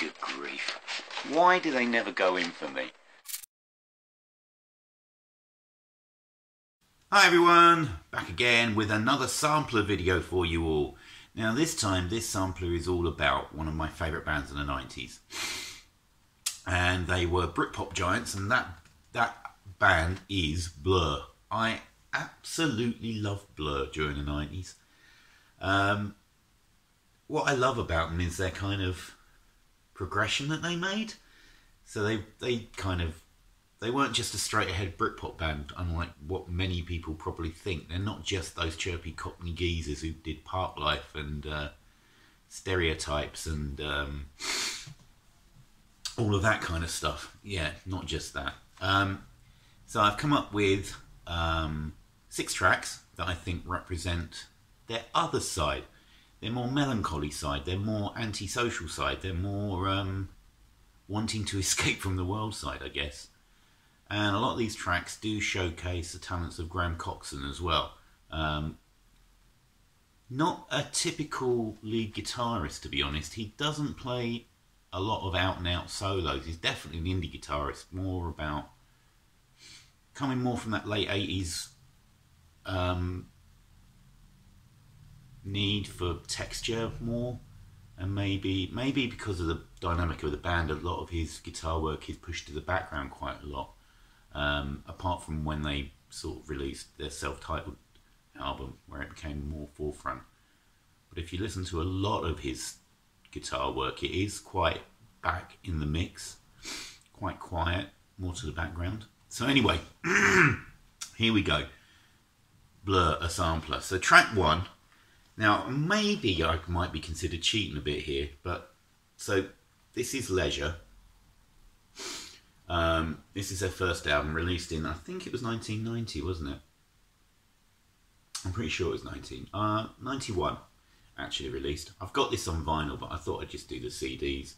Good grief. Why do they never go in for me? Hi everyone, back again with another sampler video for you all. Now this time, this sampler is all about one of my favourite bands in the 90s. And they were Britpop giants, and that band is Blur. I absolutely loved Blur during the 90s. What I love about them is their kind of progression that they made. So they weren't just a straight ahead Britpop band, unlike what many people probably think. They're not just those chirpy Cockney geezers who did Park Life and Stereotypes and all of that kind of stuff. Yeah, not just that. So I've come up with 6 tracks that I think represent their other side. Their more melancholy side, their more antisocial side, their more wanting to escape from the world side, I guess. And a lot of these tracks do showcase the talents of Graham Coxon as well. Not a typical lead guitarist, to be honest. He doesn't play a lot of out-and-out solos. He's definitely an indie guitarist, more about coming more from that late 80s need for texture more, and maybe because of the dynamic of the band, a lot of his guitar work is pushed to the background quite a lot. Apart from when they sort of released their self-titled album, where it became more forefront. But if you listen to a lot of his guitar work, it is quite back in the mix, quite quiet, more to the background. So anyway, here we go. Blur, a sampler. So track 1. Now maybe I might be considered cheating a bit here, but so this is Leisure. This is their first album, released in, I think it was 1990, wasn't it? I'm pretty sure it was 91 actually released. I've got this on vinyl, but I thought I'd just do the CDs.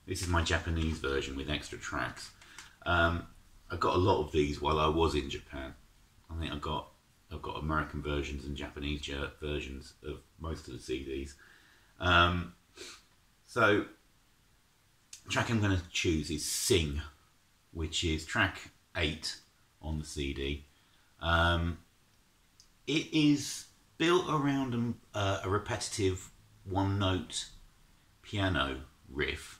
This is my Japanese version with extra tracks. I got a lot of these while I was in Japan. I think I've got American versions and Japanese versions of most of the CDs. So the track I'm going to choose is Sing, which is track 8 on the CD. It is built around a repetitive one-note piano riff.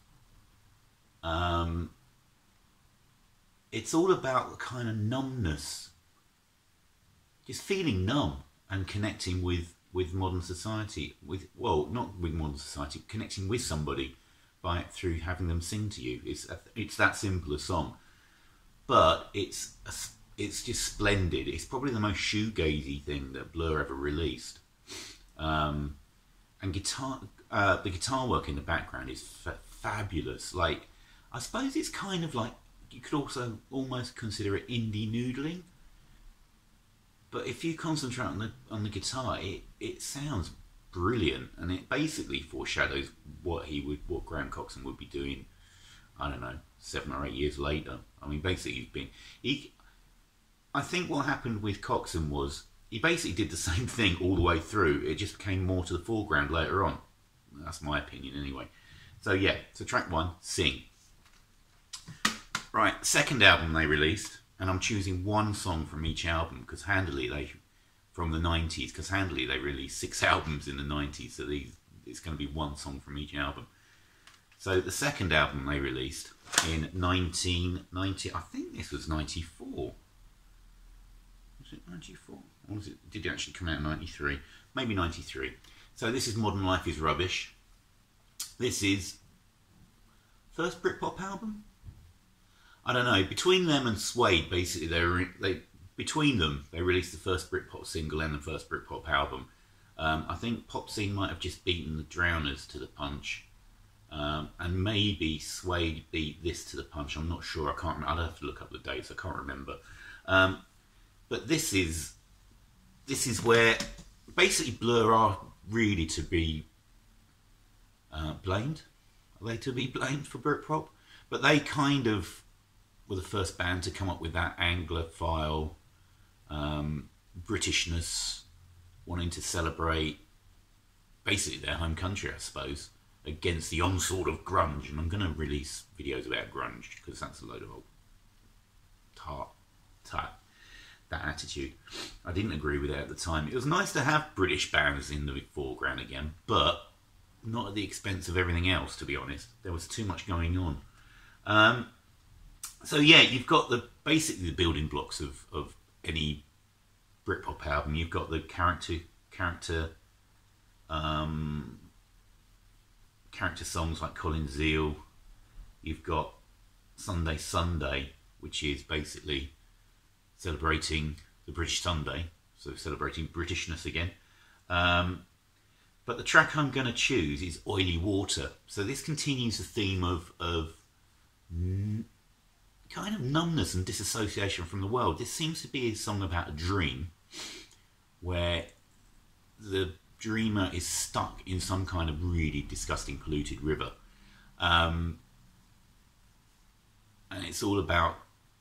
It's all about the kind of numbness, just feeling numb and connecting with modern society. Well, not with modern society, connecting with somebody through having them sing to you. It's that simple a song. But it's just splendid. It's probably the most shoegazy thing that Blur ever released. And the guitar work in the background is fabulous. Like, I suppose it's kind of like, you could also almost consider it indie noodling. But if you concentrate on the guitar, it sounds brilliant, and it basically foreshadows what Graham Coxon would be doing, I don't know, 7 or 8 years later. I mean, basically I think what happened with Coxon was he basically did the same thing all the way through. It just came more to the foreground later on. That's my opinion anyway. So yeah, so track 1, Sing. Right, second album they released, and I'm choosing one song from each album because from the 90s, because handily they released 6 albums in the 90s, so it's going to be one song from each album. So the second album they released in 1990, I think this was 94. Was it 94? Or did it actually come out in 93? Maybe 93. So this is Modern Life is Rubbish. This is first Britpop album? I don't know. Between them and Suede, basically, they released the first Britpop single and the first Britpop album. I think Pop Scene might have just beaten the Drowners to the punch. And maybe Suede beat this to the punch. I'm not sure. I can't remember. I'll have to look up the dates. I can't remember. But this is where basically Blur are really to be blamed. Are they to be blamed for Britpop? But they kind of were the first band to come up with that Anglophile Britishness, wanting to celebrate basically their home country, I suppose, against the onslaught of grunge, and I'm going to release videos about grunge because that's a load of old that attitude. I didn't agree with it at the time. It was nice to have British bands in the foreground again, but not at the expense of everything else, to be honest. There was too much going on. So yeah, you've got basically the building blocks of any Britpop album. You've got the character songs like Colin Zeal. You've got Sunday Sunday, which is basically celebrating the British Sunday, so celebrating Britishness again. But the track I'm going to choose is Oily Water. So this continues the theme of kind of numbness and disassociation from the world. This seems to be a song about a dream where the dreamer is stuck in some kind of really disgusting polluted river. And it's all about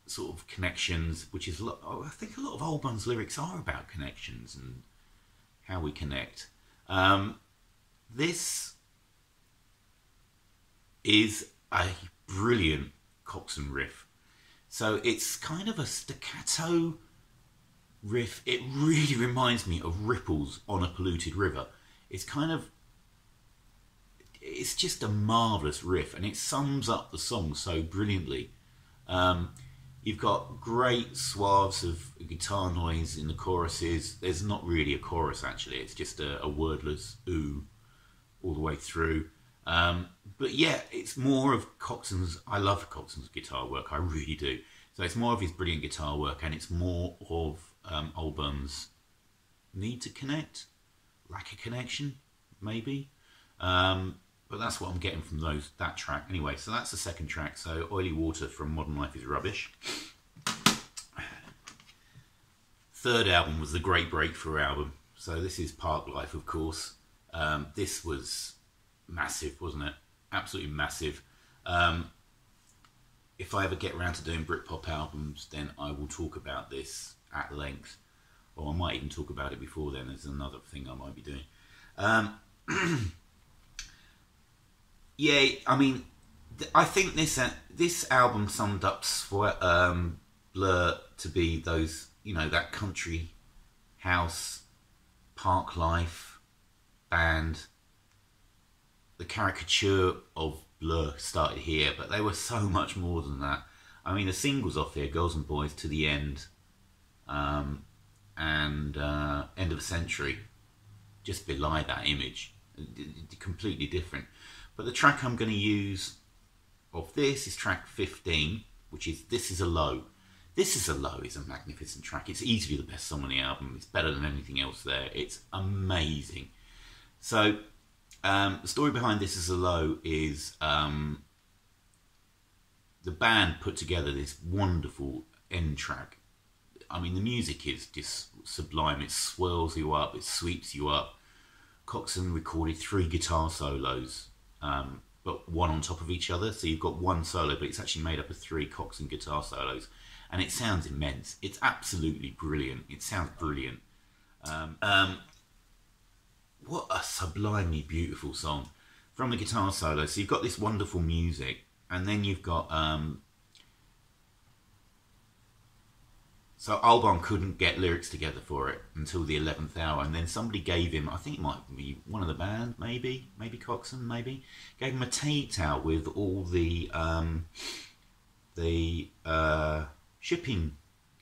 sort of connections, which is, I think a lot of Albarn's lyrics are about connections and how we connect. This is a brilliant Coxsone riff. So it's kind of a staccato riff. It really reminds me of ripples on a polluted river. It's just a marvellous riff, and it sums up the song so brilliantly. You've got great swaths of guitar noise in the choruses. There's not really a chorus, actually. It's just a wordless ooh all the way through. But yeah, it's more of Coxsone's. I love Coxsone's guitar work, I really do. So it's more of his brilliant guitar work, and it's more of Albarn's need to connect, lack of connection, maybe. But that's what I'm getting from that track. Anyway, so that's the second track. So Oily Water from Modern Life is Rubbish. Third album was the Great Breakthrough album. So this is Park Life, of course. This was massive, wasn't it? Absolutely massive. If I ever get around to doing Britpop albums, then I will talk about this at length. Or I might even talk about it before then. There's another thing I might be doing. Yeah, I mean, I think this album summed up Blur to be those, that country house, park life band. The caricature of Blur started here, but they were so much more than that. I mean, the singles off here, Girls and Boys, To the End, and End of the Century, just belie that image. Completely different. But the track I'm going to use of this is track 15, which is This Is a Low. This Is a Low is a magnificent track. It's easily the best song on the album. It's better than anything else there. It's amazing. So the story behind This Is a Low is the band put together this wonderful end track. I mean, the music is just sublime. It swirls you up. It sweeps you up. Coxsone recorded 3 guitar solos, but one on top of each other. So you've got one solo, but it's actually made up of 3 Coxsone guitar solos. And it sounds immense. It's absolutely brilliant. It sounds brilliant. What a sublimely beautiful song. From the guitar solo, so you've got this wonderful music, and then you've got... So Albarn couldn't get lyrics together for it until the 11th hour, and then somebody gave him, I think it might be one of the band, maybe Coxsone, maybe, gave him a tape out with all the shipping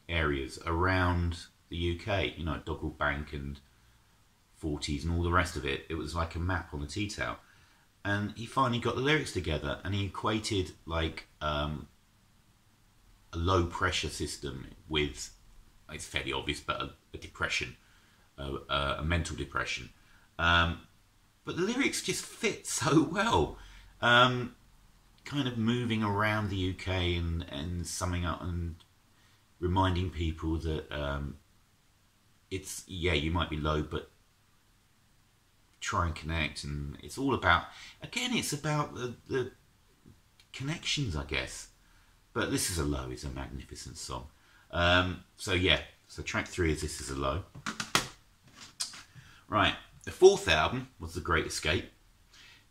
areas around the UK, Doggerel Bank and 40s and all the rest of it. It was like a map on a tea towel. And he finally got the lyrics together, and he equated like a low pressure system with, it's fairly obvious, but a depression, a mental depression. But the lyrics just fit so well. Kind of moving around the UK and summing up and reminding people that it's, yeah, you might be low, but try and connect. And it's all about, again, it's about the connections, I guess. But This Is a Low is a magnificent song. So yeah, so track 3 is This Is a Low. Right, the 4th album was The Great Escape.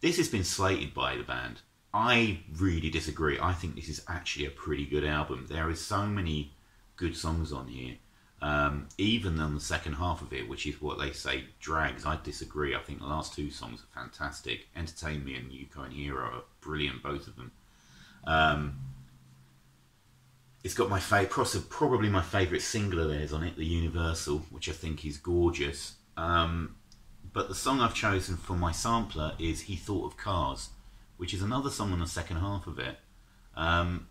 This has been slated by the band. I really disagree. I think this is actually a pretty good album. There is so many good songs on here. Even on the second half of it, which is what they say drags, I disagree. I think the last two songs are fantastic. Entertain Me and Yuko and Hero are brilliant, both of them. It's got my probably my favourite single of theirs on it, The Universal, which I think is gorgeous. But the song I've chosen for my sampler is He Thought of Cars, which is another song on the second half of it. I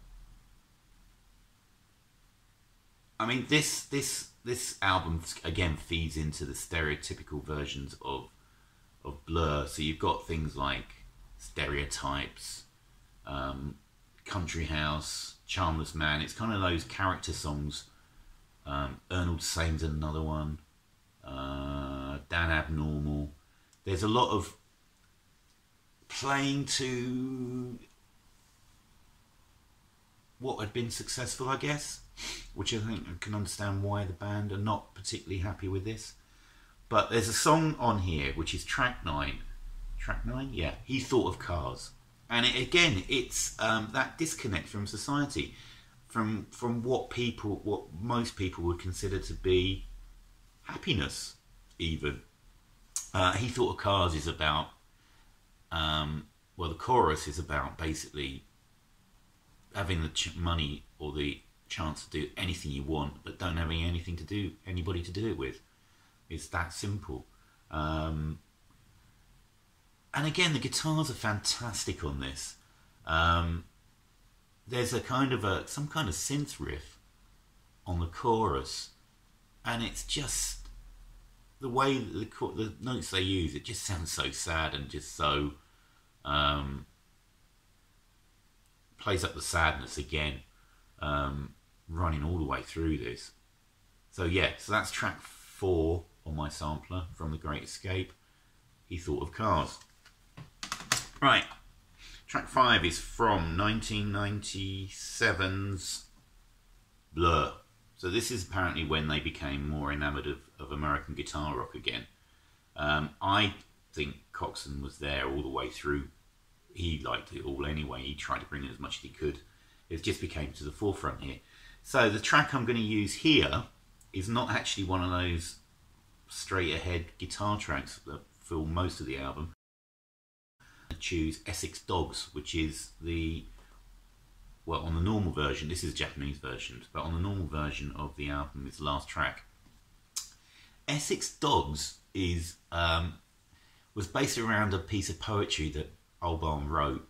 mean, this album again feeds into the stereotypical versions of Blur. So you've got things like Stereotypes, Country House, Charmless Man. It's kind of those character songs. Arnold Same's another one. Dan Abnormal. There's a lot of playing to what had been successful, I guess, which I think I can understand why the band are not particularly happy with this. But there's a song on here which is track 9. Track 9? Yeah. He Thought of Cars. And it's that disconnect from society, from what most people would consider to be happiness, even. He Thought of Cars is about, well, the chorus is about basically having the money or the chance to do anything you want, but don't having anybody to do it with. It's that simple. And again, the guitars are fantastic on this. There's some kind of synth riff on the chorus, and it's just the way that the notes they use. It just sounds so sad and just so plays up the sadness again, running all the way through this. So yeah, so that's track 4 on my sampler from The Great Escape. He Thought of Cars. Right, track 5 is from 1997's Blur. So this is apparently when they became more enamoured of American guitar rock again. I think Coxon was there all the way through. He liked it all anyway. He tried to bring in as much as he could. It just became to the forefront here. So the track I'm going to use here is not actually one of those straight ahead guitar tracks that fill most of the album. I choose Essex Dogs, which is on the normal version, this is a Japanese version, but on the normal version of the album is the last track. Essex Dogs is was based around a piece of poetry that Albarn wrote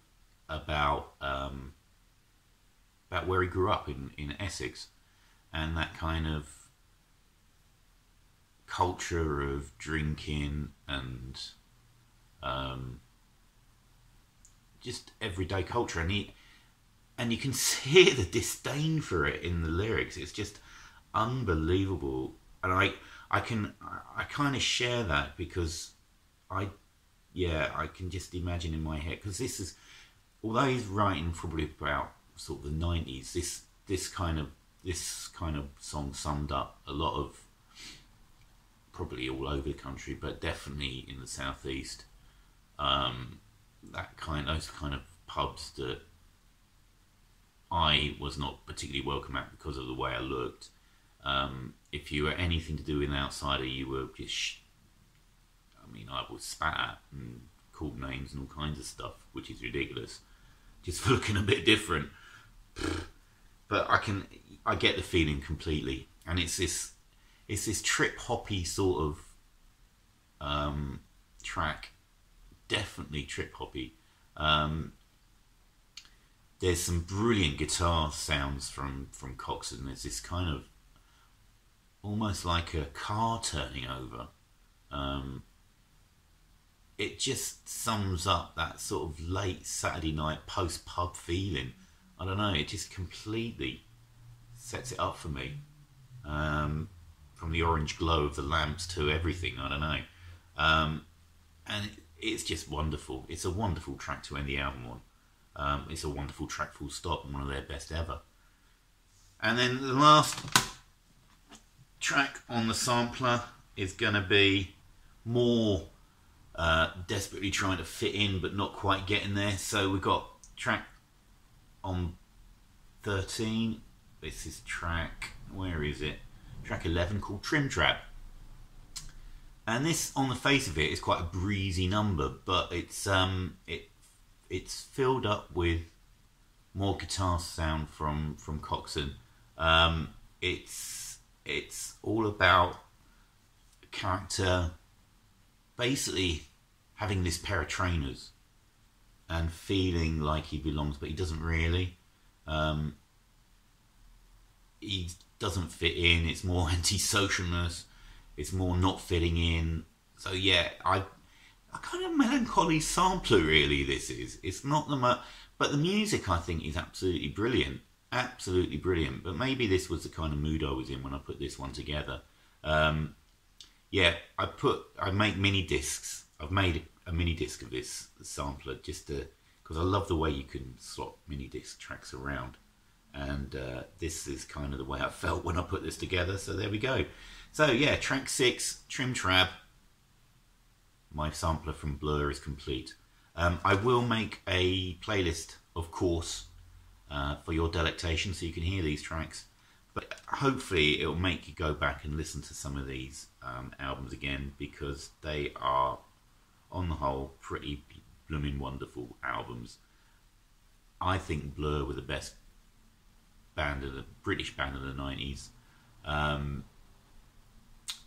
about where he grew up in Essex, and that kind of culture of drinking and just everyday culture, and you can see the disdain for it in the lyrics. It's just unbelievable, and I kind of share that because I can just imagine in my head, because this is, although he's writing probably about sort of the 90s, this kind of song summed up a lot of, probably all over the country, but definitely in the southeast, those kind of pubs that I was not particularly welcome at because of the way I looked. If you were anything to do with an outsider, you were just, I was spat at and called names and all kinds of stuff, which is ridiculous, just for looking a bit different. But I get the feeling completely, and it's this trip hoppy sort of track, definitely trip hoppy. There's some brilliant guitar sounds from Coxon. There's this kind of almost like a car turning over. It just sums up that sort of late Saturday night post-pub feeling. I don't know, it just completely sets it up for me. From the orange glow of the lamps to everything, I don't know. And it's just wonderful. It's a wonderful track to end the album on. It's a wonderful track full stop, and one of their best ever. And then the last track on the sampler is going to be more desperately trying to fit in but not quite getting there. So we've got track on 13. This is track, where is it? Track 11, called Trim Trap. And this, on the face of it, is quite a breezy number, but it's filled up with more guitar sound from Coxon. It's all about a character basically having this pair of trainers and feeling like he belongs, but he doesn't really. He doesn't fit in. It's more anti-socialness. It's more not fitting in. So yeah, a kind of melancholy sampler really this is. It's not but the music I think is absolutely brilliant. Absolutely brilliant. But maybe this was the kind of mood I was in when I put this one together. Yeah, I make mini discs. I've made a mini disc of this sampler just because I love the way you can swap mini disc tracks around. And this is kind of the way I felt when I put this together. So there we go. So yeah, track 6, Trim Trap. My sampler from Blur is complete. I will make a playlist, of course, for your delectation, so you can hear these tracks. But hopefully it'll make you go back and listen to some of these albums again, because they are, on the whole, pretty blooming wonderful albums. I think Blur were the best British band of the 90s.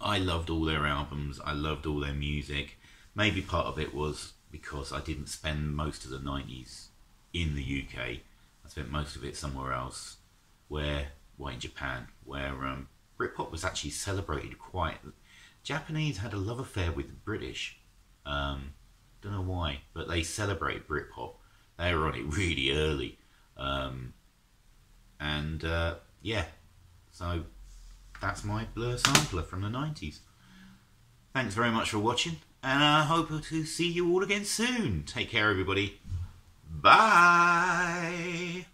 I loved all their albums. I loved all their music. Maybe part of it was because I didn't spend most of the 90s in the UK. I spent most of it somewhere else, in Japan, where Britpop was actually celebrated quite. Japanese had a love affair with the British. Don't know why, but they celebrate Britpop. They were on it really early. Yeah, so that's my Blur sampler from the 90s. Thanks very much for watching, and I hope to see you all again soon. Take care, everybody. Bye.